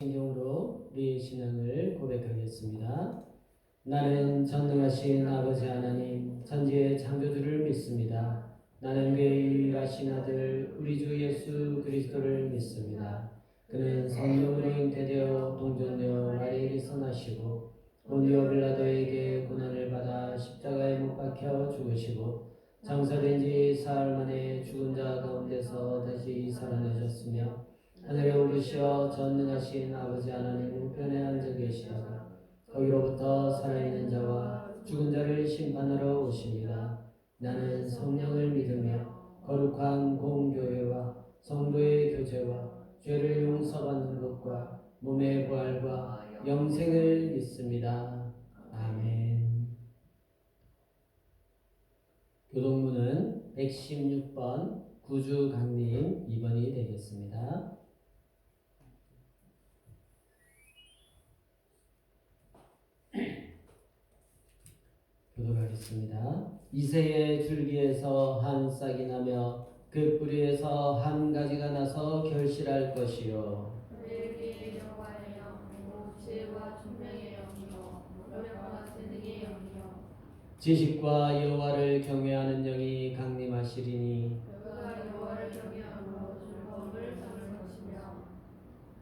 신경으로 우리 신앙을 고백하겠습니다. 나는 전능하신 아버지 하나님 천지의 창조주를 믿습니다. 나는 그의 유일하신 아들 우리 주 예수 그리스도를 믿습니다. 그는 성령으로 잉태되어 동정녀 마리에게서 나시고 본디오 빌라도에게 고난을 받아 십자가에 못 박혀 죽으시고 장사된 지 사흘 만에 죽은 자 가운데서 다시 살아나셨으며 하늘에 오르시어 전능하신 아버지 하나님 우편에 앉아 계시다가 거기로부터 살아있는 자와 죽은 자를 심판하러 오십니다. 나는 성령을 믿으며 거룩한 공교회와 성도의 교제와 죄를 용서받는 것과 몸의 부활과 영생을 믿습니다. 아멘. 교동문은 116번 구주 강림 2번이 되겠습니다. 교독하겠습니다. 이새의 줄기에서 한 싹이 나며 그 뿌리에서 한 가지가 나서 결실할 것이요. 그에게 여호와의 영이요 지혜와 총명의 영이요 무력과 재능의 영이요 지식과 여호와를 경외하는 영이 강림하시리니 그가 여호와를 경외함으로 즐거움을 잡을 것이며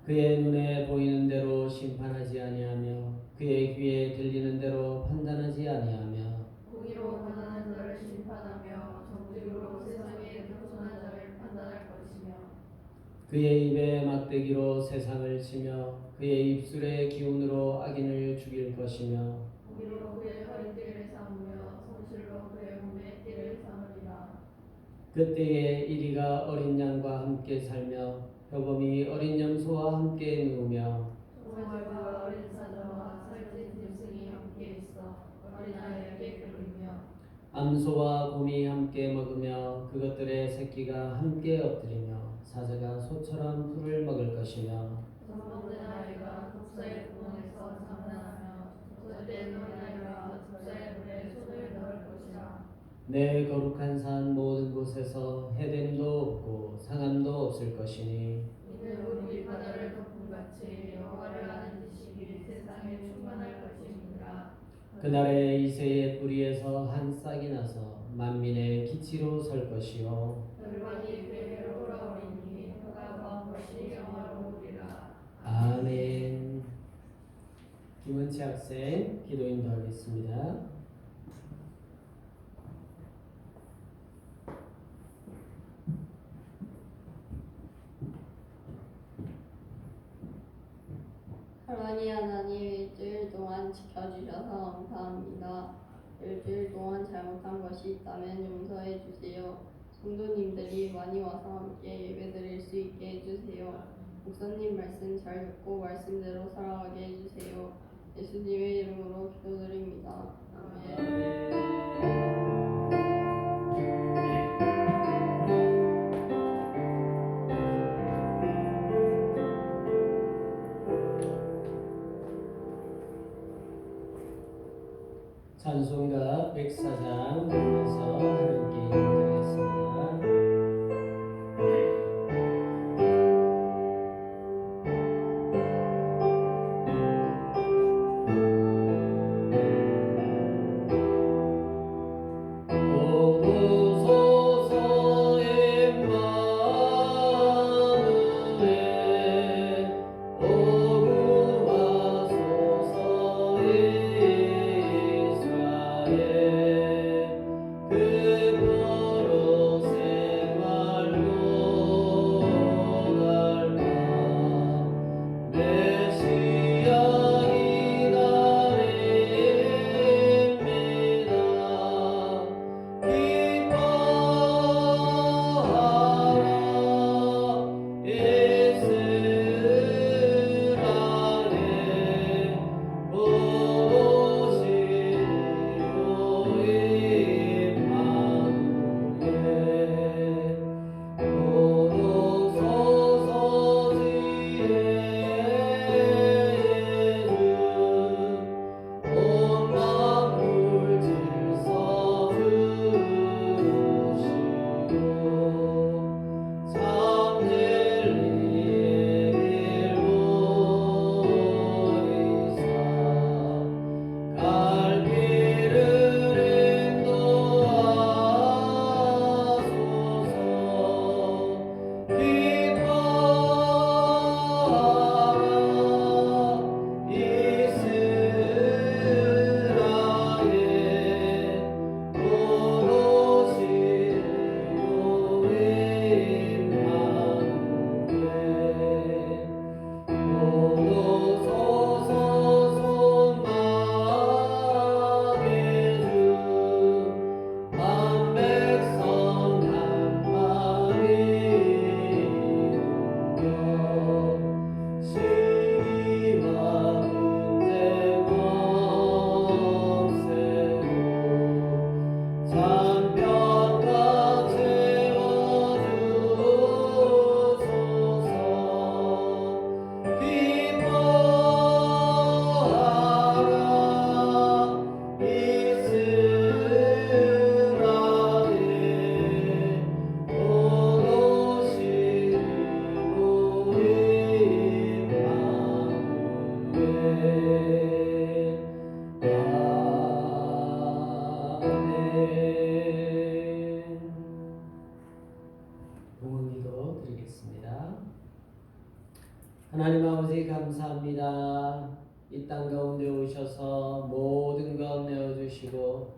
그의 눈에 보이는 대로 심판하지 아니하며 그의 귀에 들리는 대로 판단하지 아니하며 공의로 고난한 자를 심판하며 정직으로 세상에 겸손한 자를 판단할 것이며 그의 입에 막대기로 세상을 치며 그의 입술의 기운으로 악인을 죽일 것이며 공의로 그의 허리띠를 삼으며 성실로 그의 몸에 띠를 삼으리라. 그때에 이리가 어린 양과 함께 살며 표범이 어린 염소와 함께 누우며 소말과 어린 사자와 살찐 짐승이 함께 있어 어린아이에게 끌리며 암소와 곰이 함께 먹으며 그것들의 새끼가 함께 엎드리며 사자가 소처럼 풀을 먹을 것이며 젖먹는 아이가 독사의 구멍에서 장난하며 젖된 어린아이가 독사의 물에 손을 넣을 것이라. 내 거룩한 산 모든 곳에서 해됨도 없고 상함도 없을 것이니 이는 우리 바다를 덮음같이 여호와를 아는 지식이 세상에 충만할 것이니라. 그날에 이새의 뿌리에서 한 싹이 나서 만민의 기치로 설 것이요 열방이 그에게로 돌아오리니 그가 구한 것이 영화로우리라. 아멘. 김은채 학생 기도 인도하겠습니다. 사랑의 하나님, 일주일 동안 지켜주셔서 감사합니다. 일주일 동안 잘못한 것이 있다면 용서해 주세요. 성도님들이 많이 와서 함께 예배드릴 수 있게 해주세요. 목사님 말씀 잘 듣고 말씀대로 살아가게 해주세요. 예수님의 이름으로 기도드립니다. 아멘. 찬송가 104장 부르면서 하나님께 인도하겠습니다. 그 아버지 감사합니다. 이 땅 가운데 오셔서 모든 것 내어주시고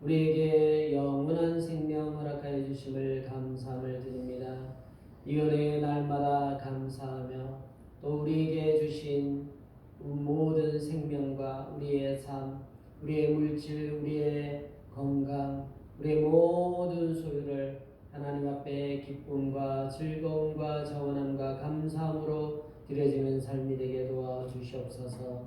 우리에게 영원한 생명 허락하여 주심을 감사함을 드립니다. 이 은혜의 날마다 감사하며 또 우리에게 주신 모든 생명과 우리의 삶, 우리의 물질, 우리의 건강, 우리의 모든 소유를 하나님 앞에 기쁨과 즐거움과 자원함과 감사함으로 드려지는 삶이 되게 도와주시옵소서.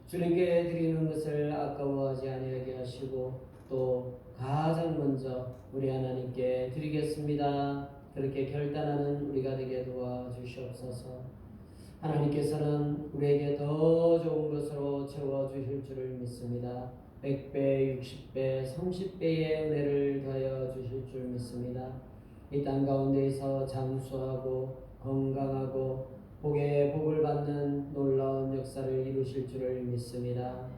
주님께 드리는 것을 아까워하지 아니하게 하시고 또 가장 먼저 우리 하나님께 드리겠습니다. 그렇게 결단하는 우리가 되게 도와주시옵소서. 하나님께서는 우리에게 더 좋은 것으로 채워주실 줄을 믿습니다. 100배, 60배, 30배의 은혜를 더하여 주실 줄 믿습니다. 이 땅 가운데에서 장수하고 건강하고 복에 복을 받는 놀라운 역사를 이루실 줄을 믿습니다.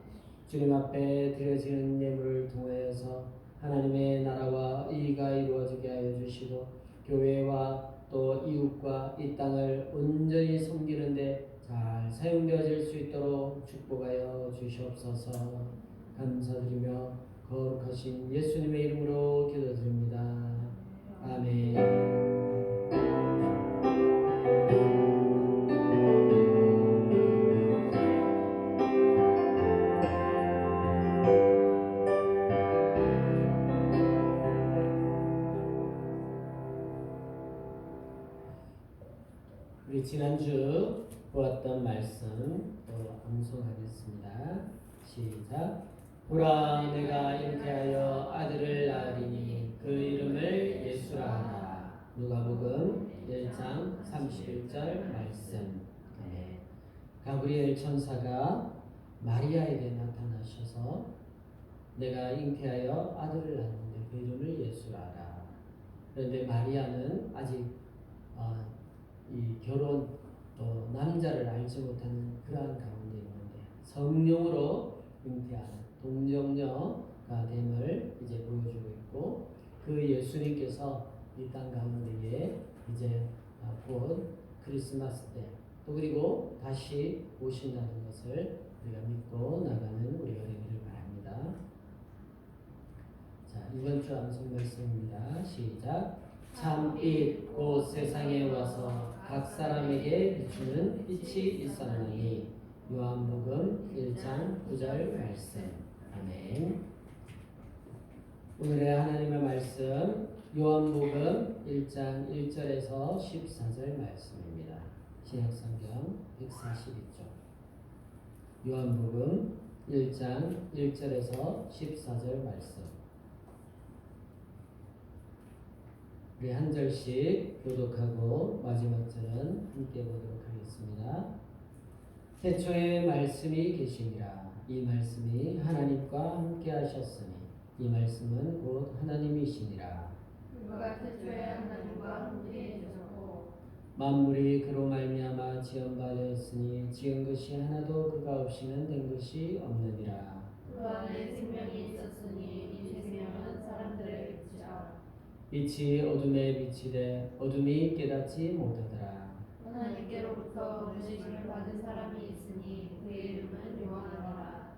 주님 앞에 드려지는 예물을 통하여서 하나님의 나라와 의가 이루어지게 하여 주시고 교회와 또 이웃과 이 땅을 온전히 섬기는데 잘 사용되어질 수 있도록 축복하여 주시옵소서. 감사드리며 거룩하신 예수님의 이름으로 기도드립니다. 아멘. 우리 지난주 보았던 말씀 또 암송하겠습니다. 시작. 보라 내가 잉태하여 아들을 낳으리니 그 이름을 예수라 하라. 누가복음 1장 31절 말씀. 네. 가브리엘 천사가 마리아에게 나타나셔서 내가 잉태하여 아들을 낳는데 그 이름을 예수라 하라. 그런데 마리아는 아직 이 결혼 또 남자를 알지 못하는 그러한 가운데 있는데 성령으로 잉태하는 동정녀가 됨을 이제 보여주고 있고 그 예수님께서 이 땅 가운데에 이제 곧 크리스마스 때 또 그리고 다시 오신다는 것을 우리가 믿고 나가는 우리가 되기를 바랍니다. 자, 이번 주 암송 말씀입니다. 시작. 참빛 곧 세상에 와서 각 사람에게 비추는 빛이 있었나니. 요한복음 1장 9절 말씀. 아멘. 오늘의 하나님의 말씀 요한복음 1장 1절에서 14절 말씀입니다. 신약성경 142쪽. 요한복음 1장 1절에서 14절 말씀. 우리 한 절씩 교독하고 마지막 절은 함께 보도록 하겠습니다. 태초에 말씀이 계시니라. 이 말씀이 하나님과 함께 하셨으니 이 말씀은 곧 하나님이시니라. 그가 태초에 하나님과 함께 계셨고 만물이 그로 말미암아 지은 바 되었으니 지은 것이 하나도 그가 없이는 된 것이 없느니라. 그 안에 생명이 있었으니 이 생명은 사람들의 빛이라. 빛이 어둠에 비치되 어둠이 깨닫지 못하더라. 하나님께로부터 부르심을 받은 사람이 있으니 그의 이름은 요한이라.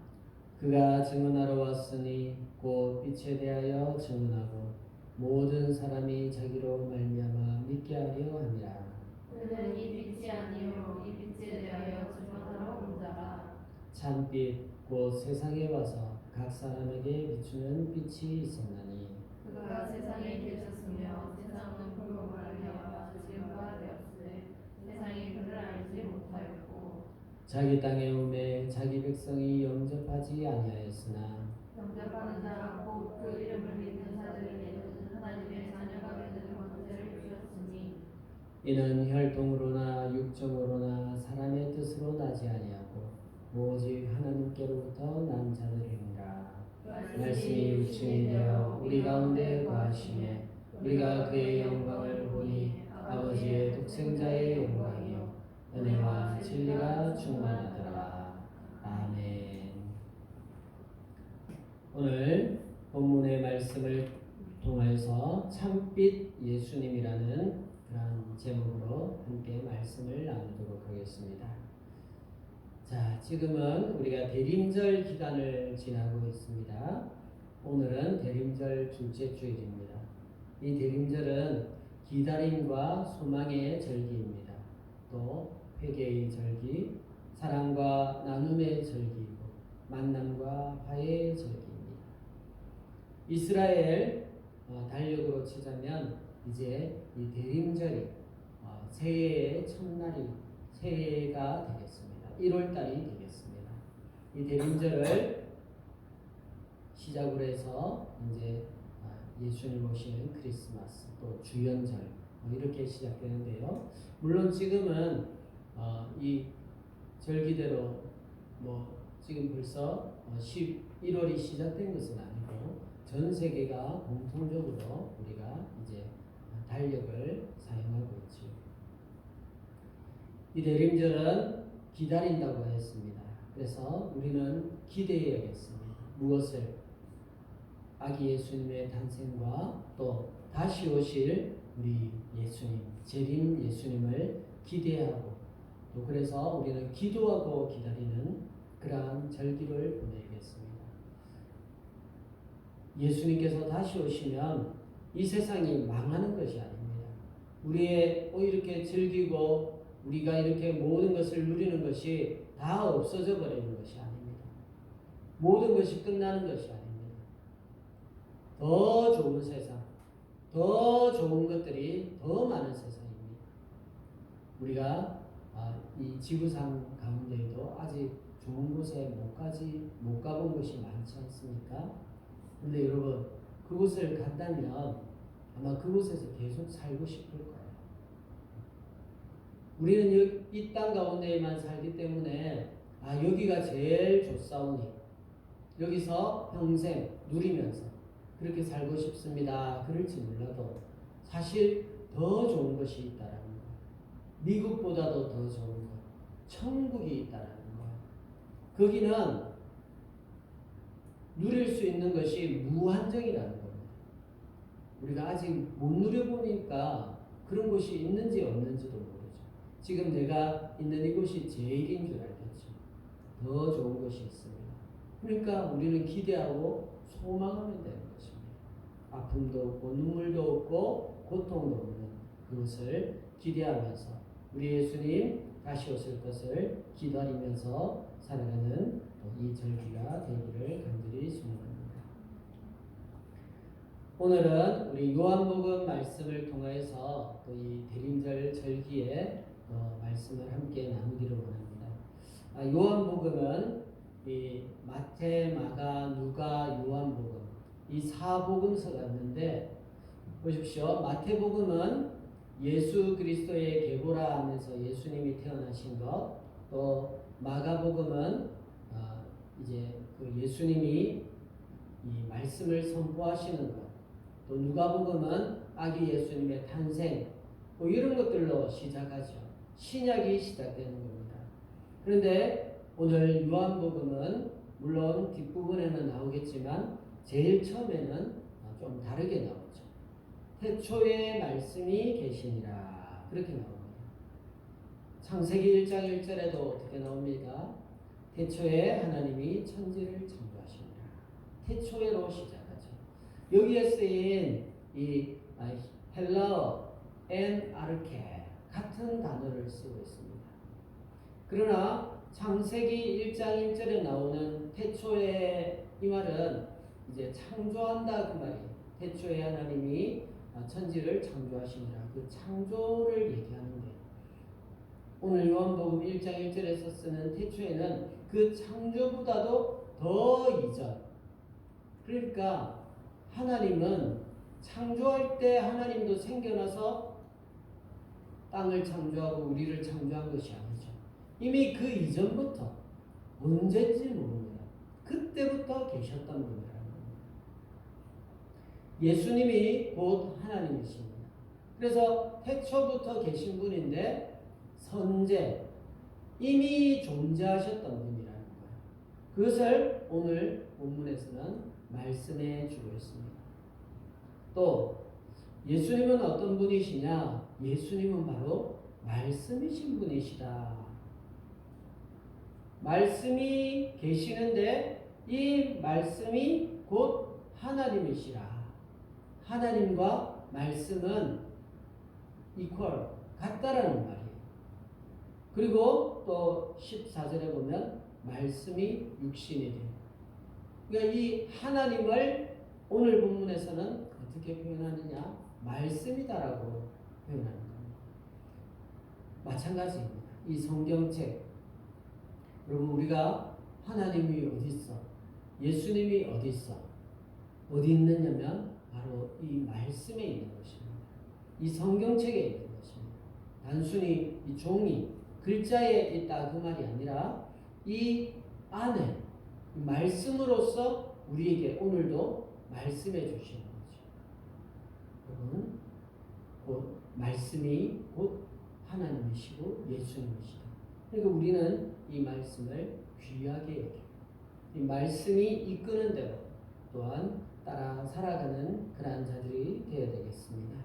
그가 증언하러 왔으니 곧 빛에 대하여 증언하고 모든 사람이 자기로 말미암아 믿게 하려 함이라. 그는 이 빛이 아니요 이 빛에 대하여 증언하러 온 자라. 참빛 곧 세상에 와서 각 사람에게 비추는 빛이 있었나니 그가 세상에 계셨으며 세상은 그로 말미암아 지은 바 되었으되 세상이 그를 알지 못하였고 자기 땅에 오매 자기 백성이 영접하지 아니하였으나 영접하는 자라 곧 그 이름을 믿는 자들에게는 하나님의 자녀가 되는 권세를 주셨으니 이는 혈통으로나 육정으로나 사람의 뜻으로 나지 아니하고 오직 하나님께로부터 난 자들이니라. 말씀이 육신이 되어 우리 가운데 거하시매 우리가 그의 영광을 보니 아버지의 독생자의 영광이요 은혜와 진리가 충만하더라. 아멘. 오늘 본문의 말씀을 통해서 참빛 예수님이라는 그런 제목으로 함께 말씀을 나누도록 하겠습니다. 지금은 우리가 대림절 기간을 지나고 있습니다. 오늘은 대림절 둘째 주일입니다. 이 대림절은 기다림과 소망의 절기입니다. 또 회개의 절기, 사랑과 나눔의 절기이고 만남과 화해의 절기입니다. 이스라엘 달력으로 치자면 이제 이 대림절이 새해의 첫날이 새해가 되겠습니다. 1월달이 되겠습니다. 이 대림절을 시작으로 해서 이제 예수님 오시는 크리스마스 또 주연절 이렇게 시작되는데요. 물론 지금은 이 절기대로 지금 벌써 11월이 시작된 것은 아니고 전 세계가 공통적으로 우리가 이제 달력을 사용하고 있지요. 이 대림절은 기다린다고 했습니다. 그래서 우리는 기대해야겠습니다. 무엇을? 아기 예수님의 탄생과 또 다시 오실 우리 예수님, 재림 예수님을 기대하고 또 그래서 우리는 기도하고 기다리는 그러한 절기를 보내겠습니다. 예수님께서 다시 오시면 이 세상이 망하는 것이 아닙니다. 우리의 이렇게 즐기고 우리가 이렇게 모든 것을 누리는 것이 다 없어져 버리는 것이 아닙니다. 모든 것이 끝나는 것이 아닙니다. 더 좋은 세상, 더 좋은 것들이 더 많은 세상입니다. 우리가 이 지구상 가운데에도 아직 좋은 곳에 못 가본 곳이 많지 않습니까? 근데 여러분, 그곳을 간다면 아마 그곳에서 계속 살고 싶을 거예요. 우리는 이 땅 가운데에만 살기 때문에 여기가 제일 좋사오니 여기서 평생 누리면서 그렇게 살고 싶습니다. 그럴지 몰라도 사실 더 좋은 것이 있다라는 거. 미국보다도 더 좋은 것. 천국이 있다라는 거. 거기는 누릴 수 있는 것이 무한정이라는 겁니다. 우리가 아직 못 누려보니까 그런 곳이 있는지 없는지도 모르죠. 지금 내가 있는 이곳이 제일인 줄 알겠죠. 더 좋은 곳이 있습니다. 그러니까 우리는 기대하고 소망하면 되는 것입니다. 아픔도 없고 눈물도 없고 고통도 없는 그것을 기대하면서 우리 예수님 다시 오실 것을 기다리면서 살아가는 이 절기가 되기를 간절히 소망합니다. 오늘은 우리 요한복음 말씀을 통해서 또 이 대림절 절기에 말씀을 함께 나누기를 원합니다. 요한복음은 이 마태, 마가, 누가, 요한복음 이 4복음서가 있는데 보십시오. 마태복음은 예수 그리스도의 계보라 하면서 예수님이 태어나신 것, 또 마가복음은 이제 그 예수님이 이 말씀을 선포하시는 것, 또 누가복음은 아기 예수님의 탄생, 이런 것들로 시작하죠. 신약이 시작되는 겁니다. 그런데 오늘 요한복음은 물론 뒷부분에는 나오겠지만 제일 처음에는 좀 다르게 나오죠. 태초에 말씀이 계시니라 그렇게 나옵니다. 창세기 1장 1절에도 어떻게 나옵니까? 태초에 하나님이 천지를 창조하시니라. 태초에로 시작하죠. 여기에 쓰인 이 헬라어 엔 아르케 같은 단어를 쓰고 있습니다. 그러나 창세기 1장 1절에 나오는 태초에 이 말은 이제 창조한다 그 말이에요. 태초에 하나님이 천지를 창조하시니라. 그 창조를 얘기하는 거예요. 오늘 요한복음 1장 1절에서 쓰는 태초에는 그 창조보다도 더 이전. 그러니까 하나님은 창조할 때 하나님도 생겨나서 땅을 창조하고 우리를 창조한 것이 아니죠. 이미 그 이전부터 언제인지 모릅니다. 그때부터 계셨던 분이라는 겁니다. 예수님이 곧 하나님이십니다. 그래서 태초부터 계신 분인데 선제, 이미 존재하셨던 분이라는 거예요. 그것을 오늘 본문에서는 말씀해 주고 있습니다. 또 예수님은 어떤 분이시냐? 예수님은 바로 말씀이신 분이시다. 말씀이 계시는데 이 말씀이 곧 하나님이시라. 하나님과 말씀은 이퀄, 같다라는 말이에요. 그리고 또 14절에 보면 말씀이 육신이 돼요. 그러니까 이 하나님을 오늘 본문에서는 어떻게 표현하느냐? 말씀이다라고 표현하는 겁니다. 마찬가지입니다. 이 성경책, 여러분 우리가 하나님이 어디 있어? 예수님이 어디 있어? 어디 있느냐면 바로 이 말씀에 있는 것입니다. 이 성경책에 있는 것입니다. 단순히 이 종이 글자에 있다 그 말이 아니라 이 안에 말씀으로서 우리에게 오늘도 말씀해 주시는 거죠. 여러분, 곧 말씀이 곧 하나님이시고 예수님이시다. 그러니까 우리는 이 말씀을 귀하게 여기고 이 말씀이 이끄는 대로 또한 따라 살아가는 그러한 자들이 되어야 되겠습니다.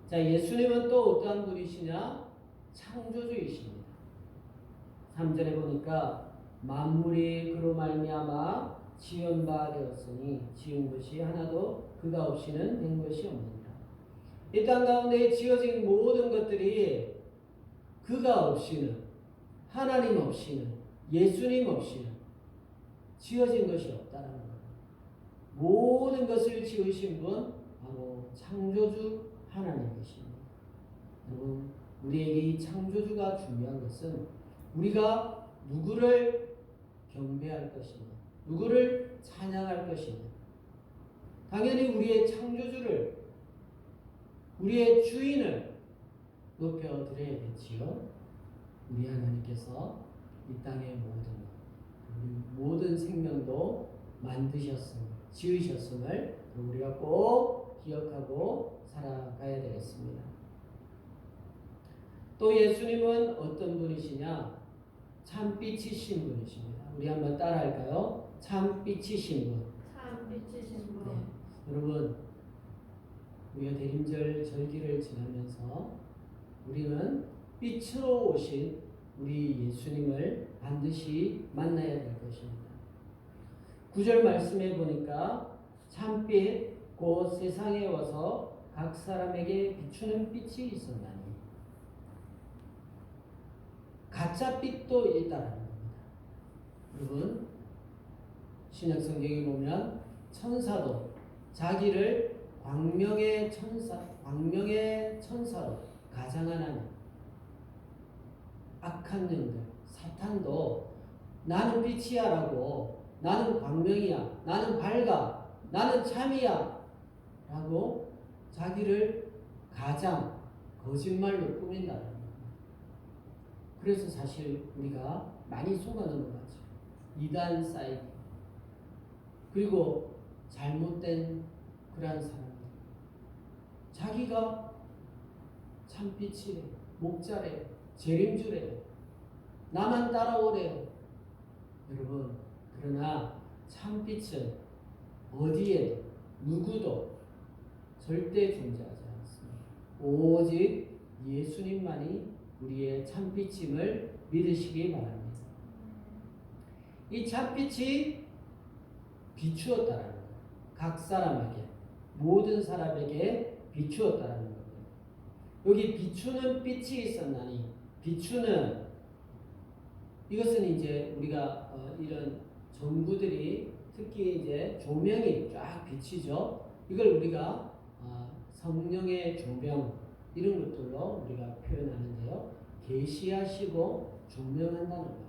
자, 예수님은 또 어떠한 분이시냐? 창조주이십니다. 3절에 보니까 만물이 그로 말미암아 지은 바 되었으니 지은 것이 하나도 그가 없이는 된 것이 없느니라. 이 땅 가운데 지어진 모든 것들이 그가 없이는, 하나님 없이는, 예수님 없이는 지어진 것이 없다는 거예요. 모든 것을 지으신 분 바로 창조주 하나님이십니다. 여러분, 우리에게 이 창조주가 중요한 것은 우리가 누구를 경배할 것이냐, 누구를 찬양할 것이냐. 당연히 우리의 창조주를, 우리의 주인을 높여드려야겠지요. 우리 하나님께서 이 땅의 모든 생명도 만드셨음을, 지으셨음을 우리가 꼭 기억하고 살아가야 되겠습니다. 또 예수님은 어떤 분이시냐? 참빛이신 분이십니다. 우리 한번 따라할까요? 참빛이신 분. 참빛이신 분. 네. 여러분, 우리가 대림절 절기를 지나면서 우리는 빛으로 오신 우리 예수님을 반드시 만나야 될 것입니다. 9절 말씀에 보니까 참빛 곧 세상에 와서 각 사람에게 비추는 빛이 있었나니 가짜 빛도 있다라는 겁니다. 여러분, 신약 성경에 보면 천사도 자기를 광명의 천사로 가장하는 악한 영들, 사탄도 나는 빛이야 라고, 나는 광명이야, 나는 밝아, 나는 참이야 라고 자기를 가장 거짓말로 꾸민다는 겁니다. 그래서 사실 우리가 많이 속아 넘어가죠. 이단 쌓이기, 그리고 잘못된 그러한 사람들, 자기가 참빛이래, 목자래, 재림주래, 나만 따라오래요. 여러분, 그러나 참빛은 어디에도 누구도 절대 존재하지 않습니다. 오직 예수님만이 우리의 참빛임을 믿으시기 바랍니다. 이 참빛이 비추었다라는 거예요. 각 사람에게, 모든 사람에게 비추었다라는 거예요. 여기 비추는 빛이 있었나니, 비추는, 이것은 이제 우리가 이런 전구들이 특히 이제 조명이 쫙 비치죠. 이걸 우리가 성령의 조명 이런 것들로 우리가 표현하는데요. 계시하시고 조명한다는 거예요.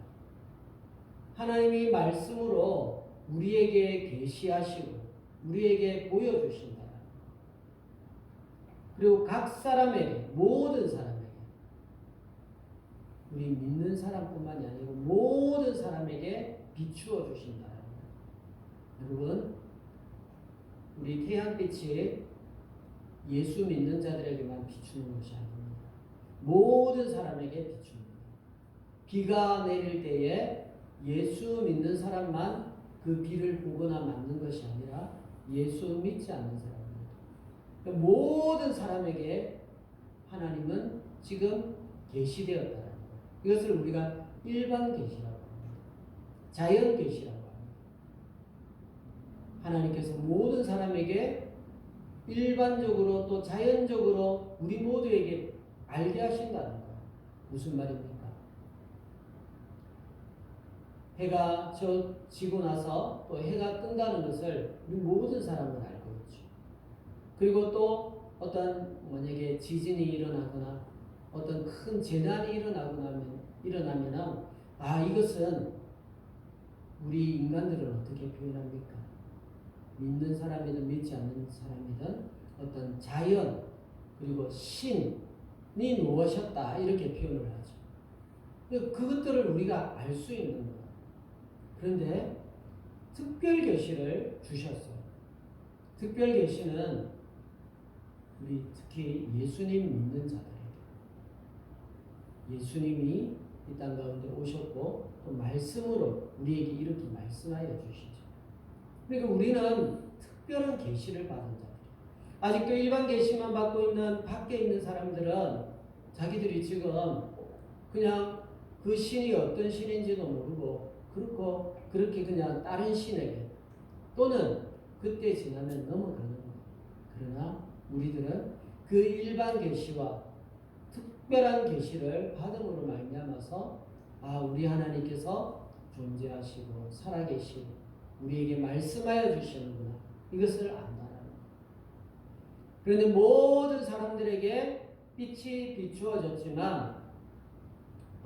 하나님이 말씀으로 우리에게 계시하시고 우리에게 보여주신다. 그리고 각 사람에게, 모든 사람에게, 우리 믿는 사람뿐만이 아니고 모든 사람에게 비추어 주신다. 여러분, 우리 태양빛이 예수 믿는 자들에게만 비추는 것이 아닙니다. 모든 사람에게 비춥니다. 비가 내릴 때에 예수 믿는 사람만 그 비를 보거나 맞는 것이 아니라 예수 믿지 않는 사람입니다. 모든 사람에게 하나님은 지금 계시되었다는 거예요. 이것을 우리가 일반 계시라고 합니다. 자연 계시라고 합니다. 하나님께서 모든 사람에게 일반적으로 또 자연적으로 우리 모두에게 알게 하신다는 거예요. 무슨 말입니까? 해가 지고 나서 또 해가 뜬다는 것을 우리 모든 사람은 알고 있죠. 그리고 또 어떤 만약에 지진이 일어나거나 어떤 큰 재난이 일어나면 이것은 우리 인간들은 어떻게 표현합니까? 믿는 사람이든 믿지 않는 사람이든 어떤 자연 그리고 신이 놓으셨다 이렇게 표현을 하죠. 그것들을 우리가 알 수 있는 거예요. 그런데 특별 계시를 주셨어요. 특별 계시는 우리 특히 예수님 믿는 자들에게 예수님이 이 땅 가운데 오셨고 또 말씀으로 우리에게 이렇게 말씀하여 주시죠. 그러니까 우리는 특별한 계시를 받은 자들. 아직도 일반 계시만 받고 있는 밖에 있는 사람들은 자기들이 지금 그냥 그 신이 어떤 신인지도 모르고 그렇게 그냥 다른 신에게 또는 그때 지나면 넘어가는 거예요. 그러나 우리들은 그 일반 계시와 특별한 계시를 받음으로 말미암아서 우리 하나님께서 존재하시고 살아계시고 우리에게 말씀하여 주시는구나 이것을 안다는 거예요. 그런데 모든 사람들에게 빛이 비추어졌지만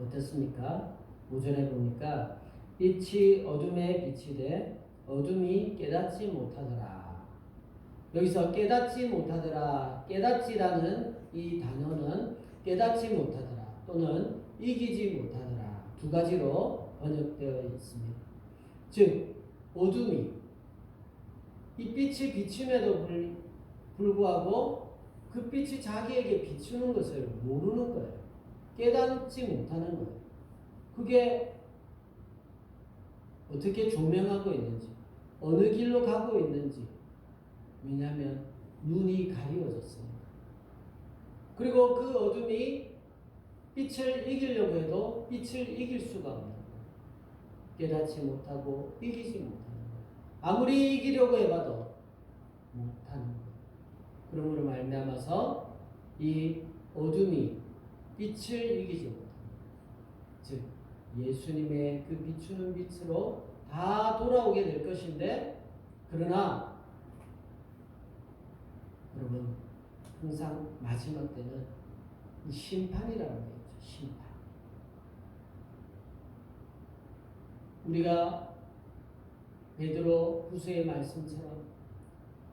어떻습니까? 오전에 보니까 빛이 어둠에 비치되 어둠이 깨닫지 못하더라. 여기서 깨닫지 못하더라. 깨닫지라는 이 단어는 깨닫지 못하더라 또는 이기지 못하더라 두 가지로 번역되어 있습니다. 즉 어둠이 이 빛이 비침에도 불구하고 그 빛이 자기에게 비추는 것을 모르는 거예요. 깨닫지 못하는 거예요. 그게 어떻게 조명하고 있는지 어느 길로 가고 있는지 왜냐하면 눈이 가리워졌습니다. 그리고 그 어둠이 빛을 이기려고 해도 빛을 이길 수가 없는 거예요. 깨닫지 못하고 이기지 못하는 거예요. 아무리 이기려고 해봐도 못하는 거예요. 그러므로 말미암아서 이 어둠이 빛을 이기지 못합니다. 즉 예수님의 그 비추는 빛으로 다 돌아오게 될 것인데 그러나 여러분 항상 마지막 때는 이 심판이라는 게 있죠. 심판. 우리가 베드로 후서의 말씀처럼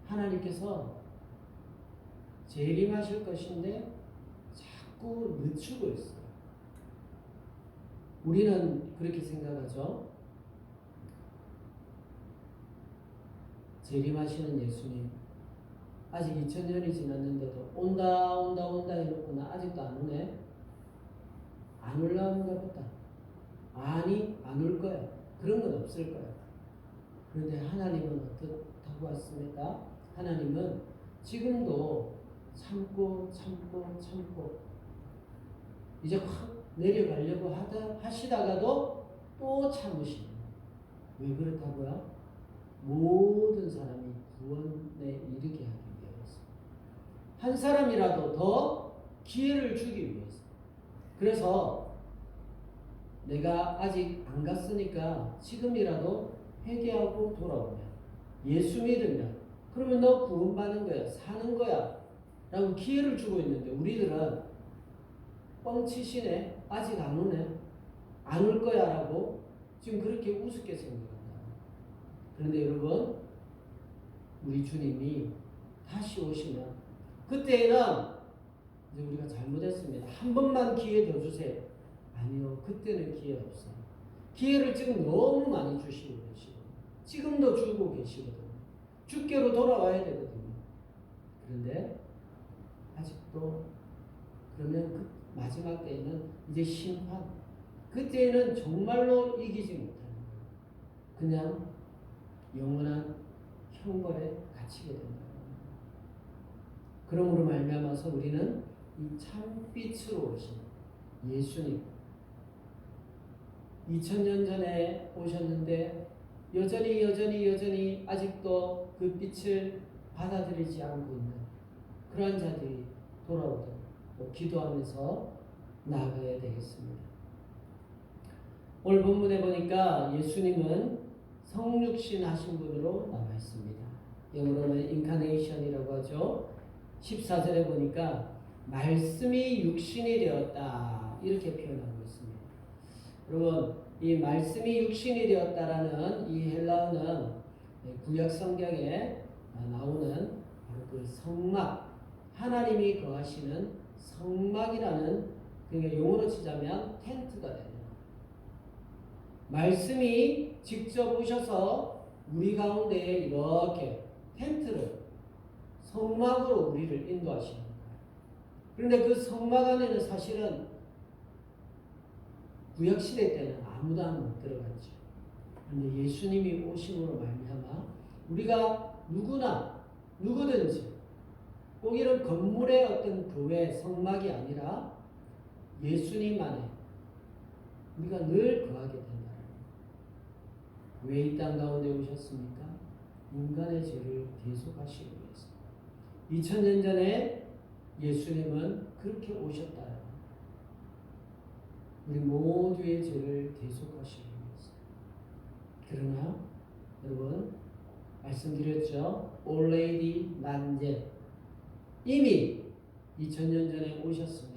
하나님께서 재림하실 것인데 자꾸 늦추고 있어요. 우리는 그렇게 생각하죠. 재림하시는 예수님 아직 2000년이 지났는데도 온다 해놓고는 아직도 안 오네. 안 올라오는가 보다. 아니 안 올 거야. 그런 건 없을 거야. 그런데 하나님은 어떻다고 했습니까? 하나님은 지금도 참고 이제 확 내려가려고 하시다가도 또 참으시는 거예요. 왜 그렇다고요? 모든 사람이 구원에 이르게 하기 위해서 한 사람이라도 더 기회를 주기 위해서. 그래서 내가 아직 안 갔으니까 지금이라도 회개하고 돌아오면 예수 믿으면 그러면 너 구원받는 거야 사는 거야 라고 기회를 주고 있는데 우리들은 뻥치시네 아직 안 오네 안 올 거야 라고 지금 그렇게 우습게 생각한다. 그런데 여러분 우리 주님이 다시 오시면 그때는 이제 우리가 잘못했습니다. 한 번만 기회 더 주세요. 아니요. 그때는 기회 없어요. 기회를 지금 너무 많이 주시고 계시고 지금도 주고 계시거든요. 주께로 돌아와야 되거든요. 그런데 아직도 그러면 그 마지막 때에는 이제 심판 그때는 정말로 이기지 못하는 거예요. 그냥 영원한 형벌에 갇히게 된다. 그러므로 말미암아서 우리는 이 참빛으로 오신 예수님 2000년 전에 오셨는데 여전히 아직도 그 빛을 받아들이지 않고 있는 그런 자들이 돌아오도록 기도하면서 나아가야 되겠습니다. 오늘 본문에 보니까 예수님은 성육신 하신 분으로 나와 있습니다. 영어로는 incarnation이라고 하죠. 14절에 보니까 말씀이 육신이 되었다 이렇게 표현하고 있습니다. 여러분 이 말씀이 육신이 되었다라는 이 헬라어는 구약 성경에 나오는 바로 그 성막, 하나님이 거하시는 성막이라는 그러니까 용어로 치자면 텐트가 됩니다. 말씀이 직접 오셔서 우리 가운데에 이렇게 텐트를 성막으로 우리를 인도하시는 거예요. 그런데 그 성막 안에는 사실은 구약시대 때는 아무도 안 들어갔죠. 그런데 예수님이 오심으로 말미암아 우리가 누구든지 꼭 이런 건물의 어떤 교회 성막이 아니라 예수님 안에 우리가 늘 거하게 된다. 왜 이 땅 가운데 오셨습니까? 인간의 죄를 대속하시기 위해서. 2000년 전에 예수님은 그렇게 오셨다. 우리 모두의 죄를 대속하시기 위해서. 그러나 여러분 말씀드렸죠. already not yet. 이미 2000년 전에 오셨습니다.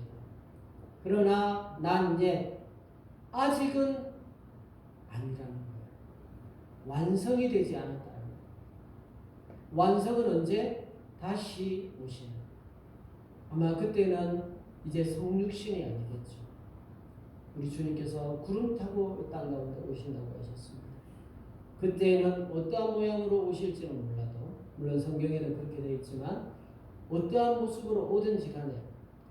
그러나 not yet. 아직은 아니라는 거예요. 완성이 되지 않았다는 거예요. 완성은 언제? 다시 오시는. 아마 그때는 이제 성육신이 아니겠죠. 우리 주님께서 구름 타고 땅 가운데 오신다고 하셨습니다. 그때는 어떠한 모양으로 오실지는 몰라도 물론 성경에는 그렇게 되어 있지만 어떠한 모습으로 오든지 간에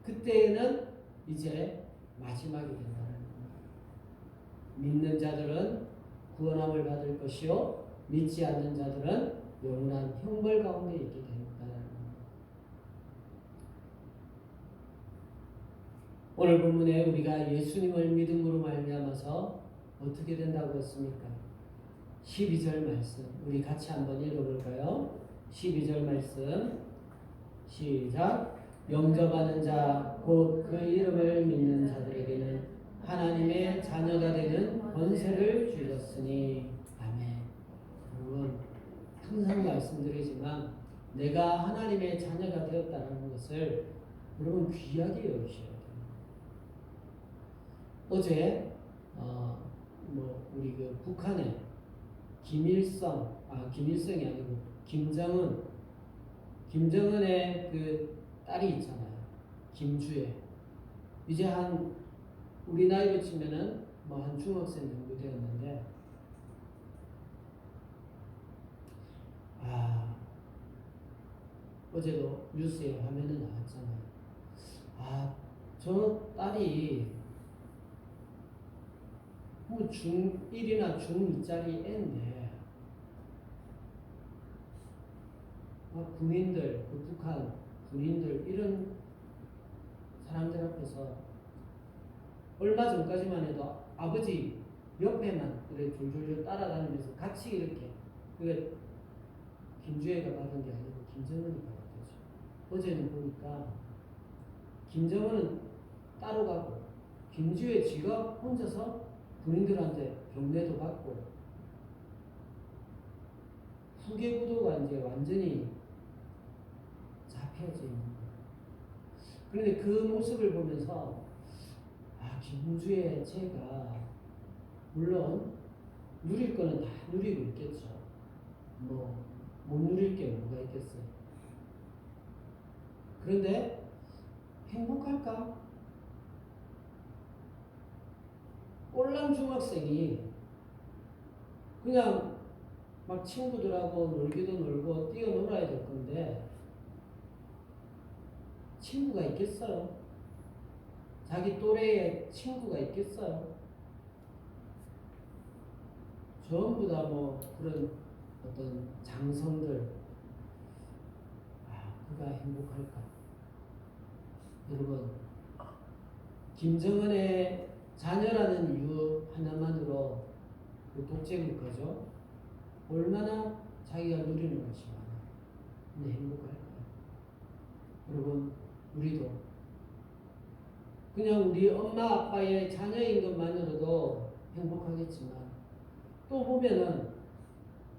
그때에는 이제 마지막이 된다는 겁니다. 믿는 자들은 구원함을 받을 것이요 믿지 않는 자들은 영원한 형벌 가운데 있게 된다는 겁니다. 오늘 본문에 우리가 예수님을 믿음으로 말미암아서 어떻게 된다고 했습니까? 12절 말씀 우리 같이 한번 읽어볼까요? 12절 말씀 시작. 영접하는 자 곧 그 이름을 믿는 자들에게는 하나님의 자녀가 되는 권세를 주셨으니 아멘. 여러분 항상 말씀드리지만 내가 하나님의 자녀가 되었다는 것을 여러분 귀하게 여기셔야 돼요. 어제 우리 그 북한에 김일성이 아니고 김정은의 그 딸이 있잖아요. 김주혜. 이제 한 우리 나이로 치면은 한 중학생 정도 되었는데 어제도 뉴스에 화면에 나왔잖아요. 저 딸이 중1이나 중2짜리 애인데 군인들, 북한 군인들 이런 사람들 앞에서 얼마 전까지만 해도 아버지 옆에만 그래 졸졸졸 따라다니면서 같이 이렇게 그게 김주혜가 받은 게 아니고 김정은이 받은 거죠. 어제는 보니까 김정은은 따로 가고 김주혜 지가 혼자서 군인들한테 경례도 받고 후계 구도가 이제 완전히 잡혀져 있는 거예요. 그런데 그 모습을 보면서 김주혜 제가 물론 누릴 거는 다 누리고 있겠죠. 못 누릴 게 뭐가 있겠어요. 그런데 행복할까? 꼴랑 중학생이 그냥 막 친구들하고 놀기도 놀고 뛰어놀아야 될 건데 친구가 있겠어요? 자기 또래의 친구가 있겠어요? 전부 다 그런 어떤 장성들 그가 행복할까? 여러분 김정은의 자녀라는 이유 하나만으로 그 독재 국가죠. 얼마나 자기가 누리는 것이 많아. 근데 행복할까요? 여러분, 우리도 그냥 우리 엄마 아빠의 자녀인 것만으로도 행복하겠지만 또 보면은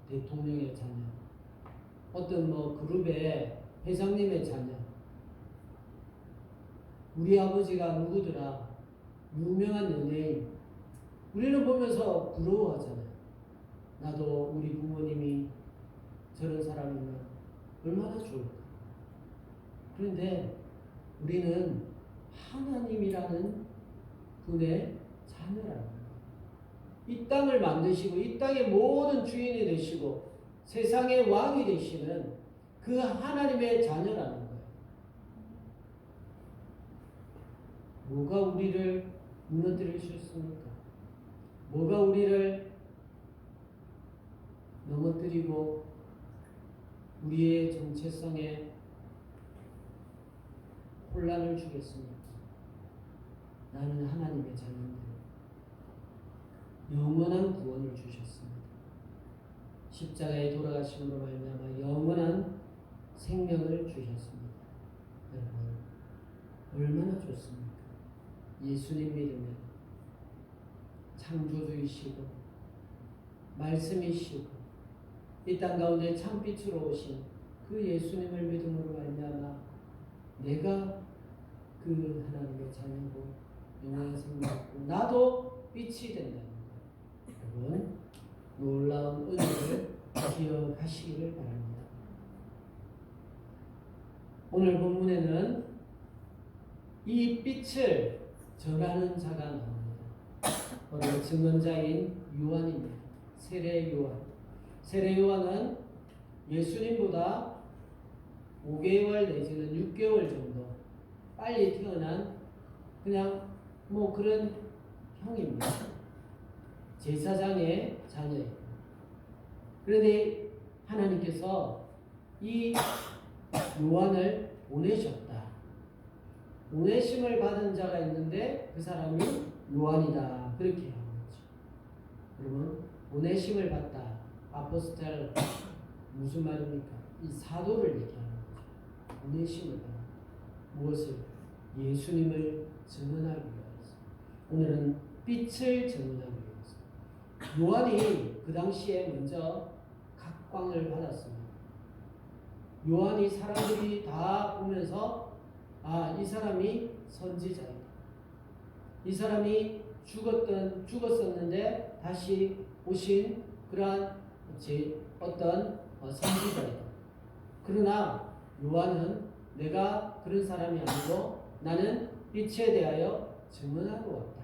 대통령의 자녀, 어떤 뭐 그룹의 회장님의 자녀, 우리 아버지가 누구더라, 유명한 연예인, 우리는 보면서 부러워하잖아요. 나도 우리 부모님이 저런 사람이면 얼마나 좋을까. 그런데 우리는 하나님이라는 분의 자녀라는 거예요. 이 땅을 만드시고 이 땅의 모든 주인이 되시고 세상의 왕이 되시는 그 하나님의 자녀라는 거예요. 뭐가 우리를 무너뜨릴 수 있습니까? 뭐가 우리를 넘어뜨리고 우리의 정체성에 혼란을 주겠습니까? 나는 하나님의 자녀인데 영원한 구원을 주셨습니다. 십자가에 돌아가심으로 말미암아 영원한 생명을 주셨습니다. 여러분, 얼마나 좋습니까? 예수님 믿으면 창조주이시고 말씀이시고 이 땅 가운데 참빛으로 오신 그 예수님을 믿음으로 말미암아 내가 그 하나님의 자녀고 영원한 생명이고 나도 빛이 된다는 거예요. 여러분, 놀라운 은혜를 기억하시기를 바랍니다. 오늘 본문에는 이 빛을 전하는 자가 나옵니다. 바로 증언자인 요한입니다. 세례 요한. 세례 요한은 예수님보다 5개월 내지는 6개월 정도 빨리 태어난 그냥 뭐 그런 형입니다. 제사장의 자녀예요. 그런데 하나님께서 이 요한을 보내셨다. 보내심을 받은 자가 있는데 그 사람이 요한이다. 그렇게 하는 거죠. 여러분, 보내심을 받다. 아포스텔 무슨 말입니까? 이 사도를 얘기하는 거죠. 보내심을 받다. 무엇을? 예수님을 증언하기 위해서. 오늘은 빛을 증언하기 위해서. 요한이 그 당시에 먼저 각광을 받았습니다. 요한이 사람들이 다 보면서 이 사람이 선지자이다. 이 사람이 죽었었는데 다시 오신 그러한 어떤 선지자이다. 그러나 요한은 내가 그런 사람이 아니고 나는 빛에 대하여 증언하러 왔다.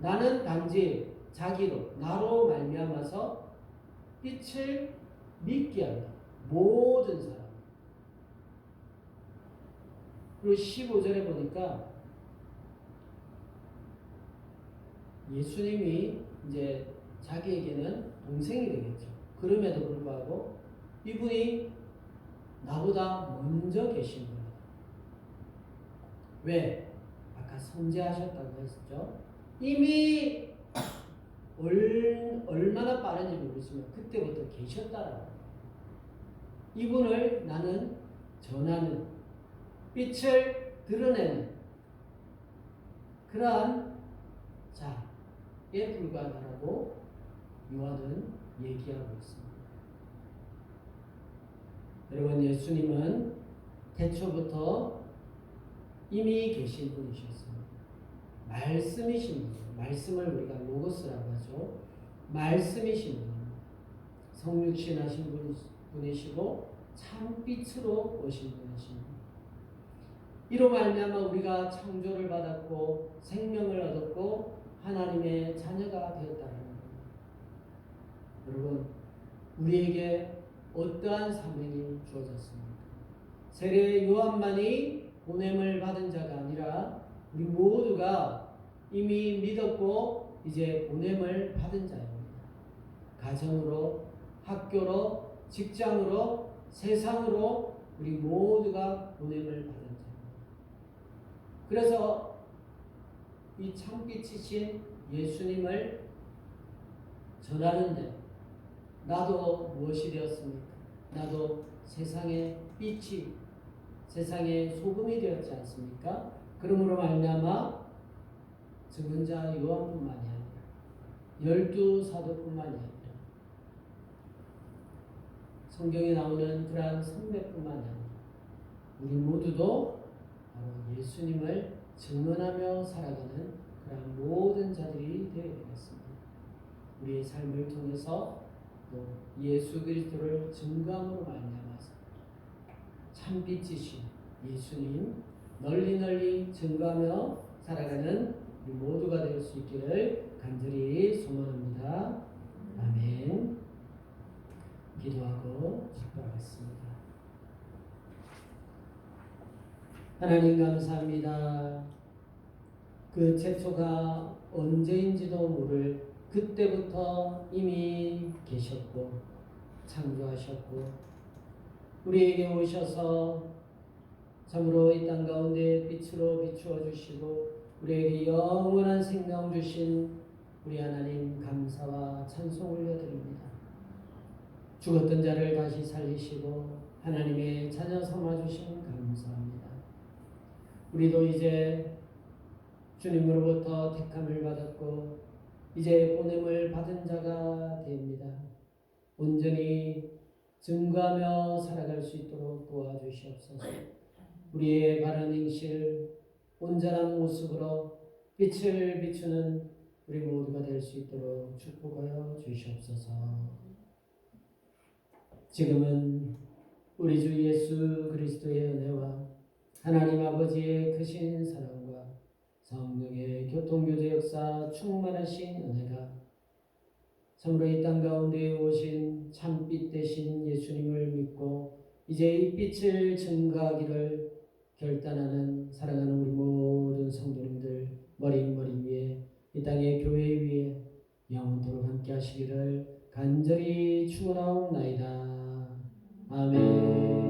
나는 단지 자기로 나로 말미암아서 빛을 믿게 한다. 모든 사람. 그리고 15절에 보니까 예수님이 이제 자기에게는 동생이 되겠죠. 그럼에도 불구하고 이분이 나보다 먼저 계신 거예요. 왜? 아까 선제하셨다고 했었죠. 이미 얼마나 빠른지 모르지만 그때부터 계셨다라고. 이분을 나는 전하는, 빛을 드러내는 그러한 자에 불과하다고 요한은 얘기하고 있습니다. 여러분, 예수님은 태초부터 이미 계신 분이셨습니다. 말씀이신 분, 말씀을 우리가 로고스라고 하죠. 말씀이신 분, 성육신하신 분이시고 참빛으로 오신 분이십니다. 이로 말미암아 우리가 창조를 받았고 생명을 얻었고 하나님의 자녀가 되었다는 겁니다. 여러분, 우리에게 어떠한 사명이 주어졌습니까? 세례 요한만이 보냄을 받은 자가 아니라 우리 모두가 이미 믿었고 이제 보냄을 받은 자입니다. 가정으로, 학교로, 직장으로, 세상으로 우리 모두가 보냄을 받은 자입니다. 그래서 이 참빛이신 예수님을 전하는데 나도 무엇이 되었습니까? 나도 세상의 빛이, 세상의 소금이 되었지 않습니까? 그러므로 말미암아 증언자 요한뿐만이 아니라 12사도뿐만이 아니라 성경에 나오는 그러한 선배뿐만이 아니라 우리 모두도 바로 예수님을 증언하며 살아가는 그러한 모든 자들이 되어야 되겠습니다. 우리의 삶을 통해서 또 예수 그리스도를 증거함으로 말미암아서 참빛이신 예수님 널리 널리 증거하며 살아가는 우리 모두가 될 수 있기를 간절히 소망합니다. 아멘. 기도하고 축복하겠습니다. 하나님 감사합니다. 그 최초가 언제인지도 모를 그때부터 이미 계셨고 창조하셨고 우리에게 오셔서 참으로 이 땅 가운데 빛으로 비추어 주시고 우리에게 영원한 생명 주신 우리 하나님 감사와 찬송 올려드립니다. 죽었던 자를 다시 살리시고 하나님의 자녀 삼아 주심 감사합니다. 우리도 이제 주님으로부터 택함을 받았고 이제 보냄을 받은 자가 됩니다. 온전히 증거하며 살아갈 수 있도록 도와주시옵소서. 우리의 바른 행실, 온전한 모습으로 빛을 비추는 우리 모두가 될 수 있도록 축복하여 주시옵소서. 지금은 우리 주 예수 그리스도의 은혜와 하나님 아버지의 크신 사랑과 성령의 교통교제 역사 충만하신 은혜가 참으로 이 땅 가운데 오신 참빛 되신 예수님을 믿고 이제 이 빛을 증거하기를 결단하는 사랑하는 우리 모든 성도님들 머리 위에 이 땅의 교회 위에 영원토록 함께 하시기를 간절히 축원하옵나이다. 아멘.